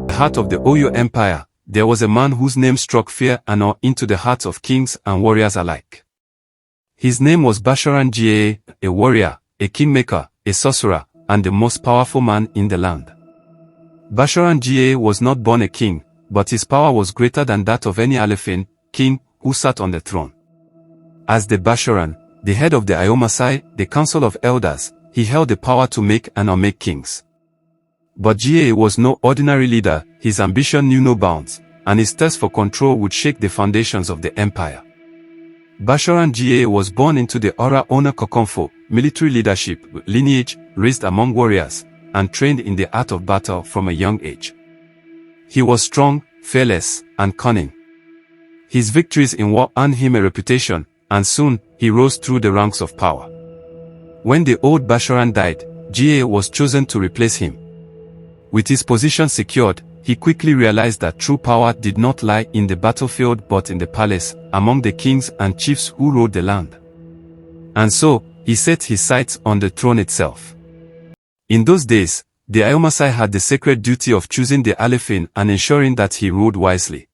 the heart of the Oyo Empire, there was a man whose name struck fear and awe into the hearts of kings and warriors alike. His name was Bashorun Gaa, a warrior, a kingmaker, a sorcerer, and the most powerful man in the land. Bashorun Gaa was not born a king, but his power was greater than that of any Alaafin king who sat on the throne. As the Bashorun, the head of the Ayomasai, the council of elders, he held the power to make and unmake kings. But Gaa was no ordinary leader, his ambition knew no bounds, and his thirst for control would shake the foundations of the empire. Bashorun Gaa was born into the Ora Ona Kokonfo, military leadership, lineage, raised among warriors, and trained in the art of battle from a young age. He was strong, fearless, and cunning. His victories in war earned him a reputation, and soon, he rose through the ranks of power. When the old Bashorun died, Gaa was chosen to replace him. With his position secured, he quickly realized that true power did not lie in the battlefield but in the palace, among the kings and chiefs who ruled the land. And so, he set his sights on the throne itself. In those days, the Ayomasai had the sacred duty of choosing the Alaafin and ensuring that he ruled wisely.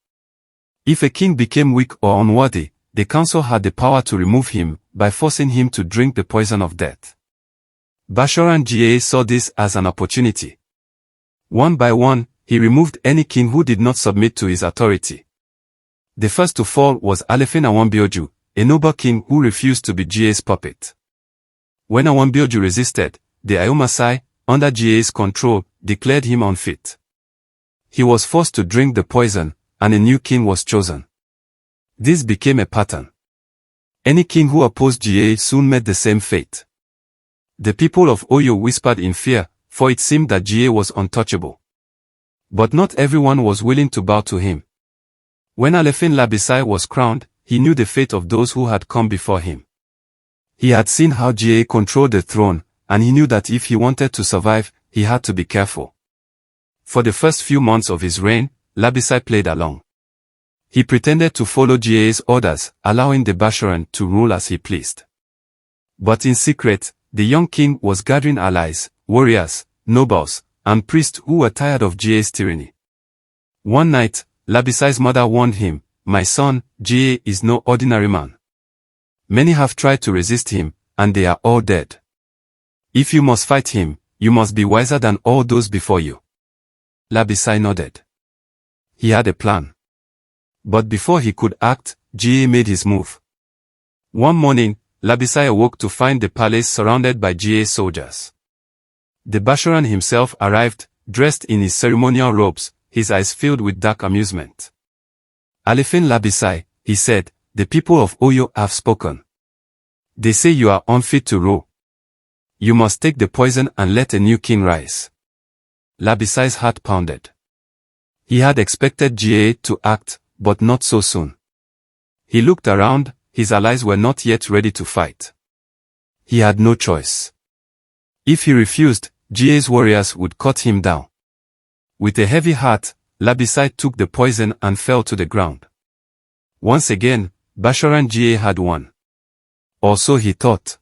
If a king became weak or unworthy, the council had the power to remove him by forcing him to drink the poison of death. Bashorun Gaa saw this as an opportunity. One by one, he removed any king who did not submit to his authority. The first to fall was Alaafin Abiodun, a noble king who refused to be Gaa's puppet. When Abiodun resisted, the Ayomasai, under Gaa's control, declared him unfit. He was forced to drink the poison, and a new king was chosen. This became a pattern. Any king who opposed Gaa soon met the same fate. The people of Oyo whispered in fear, for it seemed that Gaa was untouchable. But not everyone was willing to bow to him. When Alaafin Labisai was crowned, he knew the fate of those who had come before him. He had seen how Gaa controlled the throne, and he knew that if he wanted to survive, he had to be careful. For the first few months of his reign, Labisai played along. He pretended to follow Gaa's orders, allowing the Bashorun to rule as he pleased. But in secret, the young king was gathering allies, warriors, nobles, and priests who were tired of Gaa's tyranny. One night, Labisai's mother warned him, "My son, Gaa is no ordinary man. Many have tried to resist him, and they are all dead. If you must fight him, you must be wiser than all those before you." Labisai nodded. He had a plan. But before he could act, Gaa made his move. One morning, Labisai awoke to find the palace surrounded by Gaa's soldiers. The Bashorun himself arrived, dressed in his ceremonial robes, his eyes filled with dark amusement. "Alaafin Labisai," he said, "the people of Oyo have spoken. They say you are unfit to rule. You must take the poison and let a new king rise." Labisai's heart pounded. He had expected Gaa to act, but not so soon. He looked around, his allies were not yet ready to fight. He had no choice. If he refused, Gaa's warriors would cut him down. With a heavy heart, Labisai took the poison and fell to the ground. Once again, Bashorun Gaa had won. Or so he thought.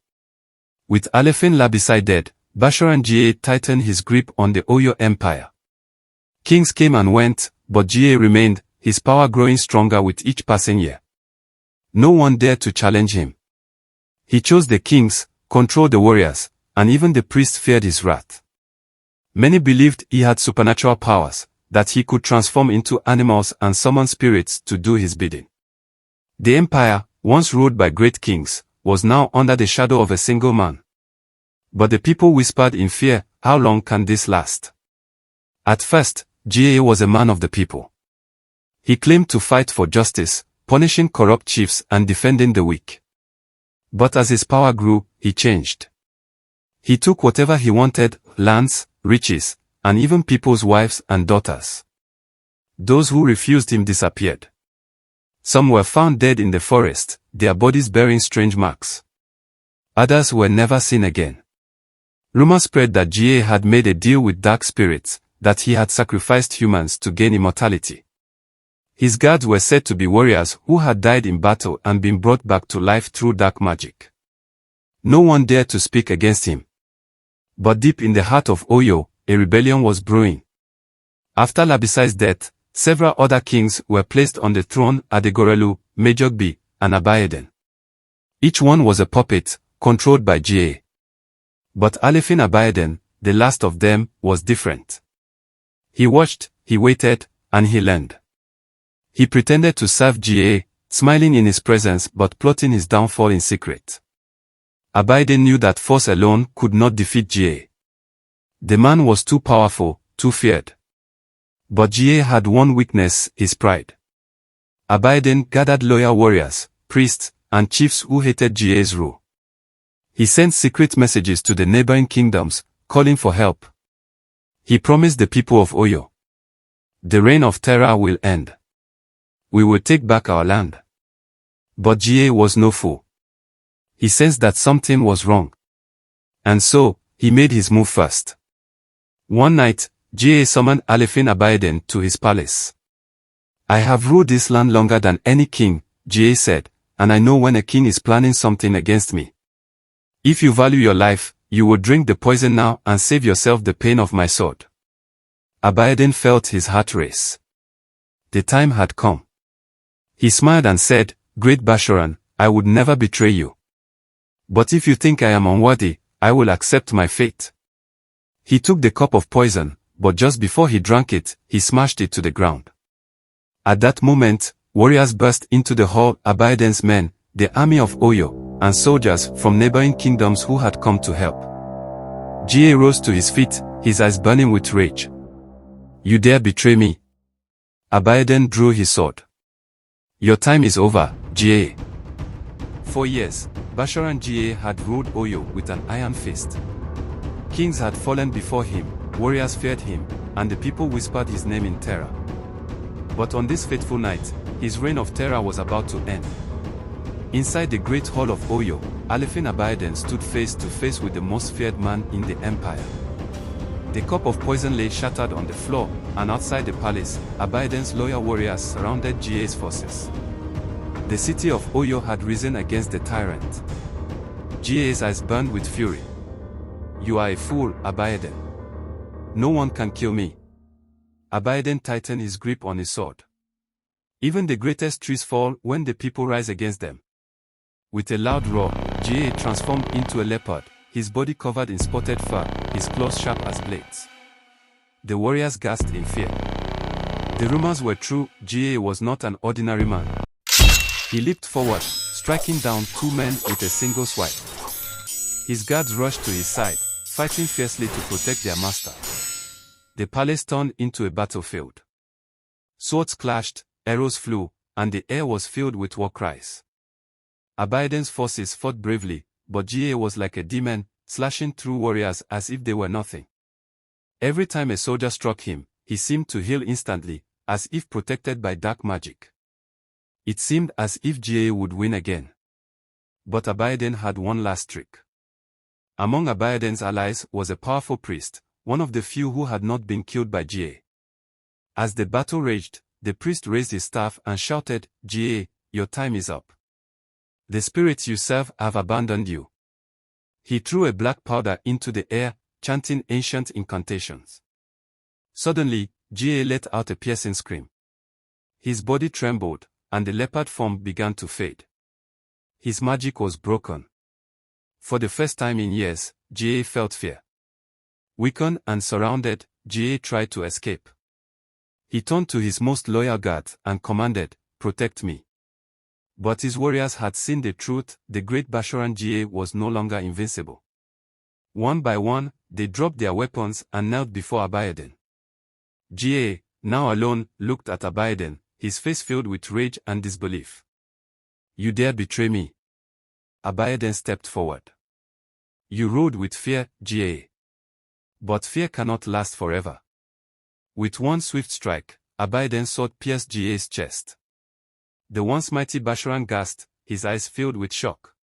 With Alaafin Labisai dead, Bashorun Gaa tightened his grip on the Oyo Empire. Kings came and went, but Gaa remained, his power growing stronger with each passing year. No one dared to challenge him. He chose the kings, controlled the warriors, and even the priests feared his wrath. Many believed he had supernatural powers, that he could transform into animals and summon spirits to do his bidding. The empire, once ruled by great kings, was now under the shadow of a single man. But the people whispered in fear, "How long can this last?" At first, Gaa was a man of the people. He claimed to fight for justice, punishing corrupt chiefs and defending the weak. But as his power grew, he changed. He took whatever he wanted, lands, riches, and even people's wives and daughters. Those who refused him disappeared. Some were found dead in the forest, their bodies bearing strange marks. Others were never seen again. Rumors spread that Gaa had made a deal with dark spirits, that he had sacrificed humans to gain immortality. His guards were said to be warriors who had died in battle and been brought back to life through dark magic. No one dared to speak against him. But deep in the heart of Oyo, a rebellion was brewing. After Labisai's death, several other kings were placed on the throne: Adegorelu, Majogbi, and Abiodun. Each one was a puppet, controlled by Gaa. But Alaafin Abiodun, the last of them, was different. He watched, he waited, and he learned. He pretended to serve Gaa, smiling in his presence but plotting his downfall in secret. Abiodun knew that force alone could not defeat Gaa. The man was too powerful, too feared. But Gaa had one weakness: his pride. Abiodun gathered loyal warriors, priests, and chiefs who hated Gaa's rule. He sent secret messages to the neighboring kingdoms, calling for help. He promised the people of Oyo, "The reign of terror will end. We will take back our land." But Gaa was no fool. He sensed that something was wrong. And so, he made his move first. One night, Gaa summoned Alaafin Abiodun to his palace. "I have ruled this land longer than any king," Gaa said, "and I know when a king is planning something against me. If you value your life, you will drink the poison now and save yourself the pain of my sword." Abiodun felt his heart race. The time had come. He smiled and said, "Great Bashorun, I would never betray you. But if you think I am unworthy, I will accept my fate." He took the cup of poison, but just before he drank it, he smashed it to the ground. At that moment, warriors burst into the hall: Abiodun's men, the army of Oyo, and soldiers from neighboring kingdoms who had come to help. Gaa rose to his feet, his eyes burning with rage. "You dare betray me?" Abiodun drew his sword. "Your time is over, Gaa." For years, Bashorun Gaa had ruled Oyo with an iron fist. Kings had fallen before him, warriors feared him, and the people whispered his name in terror. But on this fateful night, his reign of terror was about to end. Inside the great hall of Oyo, Alaafin Abiodun stood face to face with the most feared man in the empire. The cup of poison lay shattered on the floor, and outside the palace, Abiodun's loyal warriors surrounded Gaa's forces. The city of Oyo had risen against the tyrant. Gaa's eyes burned with fury. "You are a fool, Abiodun. No one can kill me." Abiodun tightened his grip on his sword. Even the greatest trees fall when the people rise against them. With a loud roar, Gaa transformed into a leopard, his body covered in spotted fur, his claws sharp as blades. The warriors gasped in fear. The rumors were true: Gaa was not an ordinary man. He leaped forward, striking down two men with a single swipe. His guards rushed to his side, fighting fiercely to protect their master. The palace turned into a battlefield. Swords clashed, arrows flew, and the air was filled with war cries. Abiodun's forces fought bravely, but Gaa was like a demon, slashing through warriors as if they were nothing. Every time a soldier struck him, he seemed to heal instantly, as if protected by dark magic. It seemed as if Gaa would win again. But Abiodun had one last trick. Among Abiodun's allies was a powerful priest, one of the few who had not been killed by Gaa. As the battle raged, the priest raised his staff and shouted, "Gaa, your time is up. The spirits you serve have abandoned you." He threw a black powder into the air, chanting ancient incantations. Suddenly, Gaa let out a piercing scream. His body trembled, and the leopard form began to fade. His magic was broken. For the first time in years, Gaa felt fear. Weakened and surrounded, Gaa tried to escape. He turned to his most loyal guards and commanded, "Protect me." But his warriors had seen the truth: the great Bashorun Gaa was no longer invincible. One by one, they dropped their weapons and knelt before Abiodun. Gaa, now alone, looked at Abiodun, his face filled with rage and disbelief. "You dare betray me?" Abiodun stepped forward. "You ruled with fear, Gaa. But fear cannot last forever." With one swift strike, Abiodun's sword pierced Gaa's chest. The once mighty Bashorun gasped, his eyes filled with shock.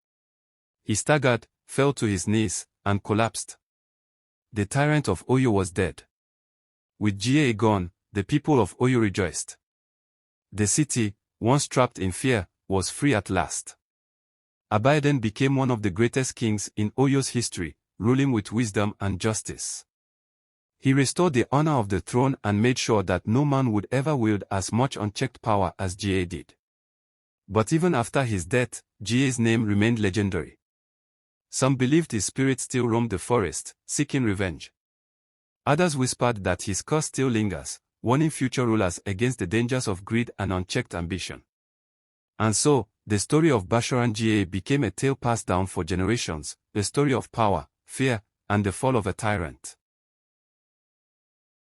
He staggered, fell to his knees, and collapsed. The tyrant of Oyo was dead. With Gaa gone, the people of Oyo rejoiced. The city, once trapped in fear, was free at last. Abiodun became one of the greatest kings in Oyo's history, ruling with wisdom and justice. He restored the honor of the throne and made sure that no man would ever wield as much unchecked power as Gaa did. But even after his death, Gaa's name remained legendary. Some believed his spirit still roamed the forest, seeking revenge. Others whispered that his curse still lingers, warning future rulers against the dangers of greed and unchecked ambition. And so, the story of Bashorun Gaa became a tale passed down for generations, a story of power, fear, and the fall of a tyrant.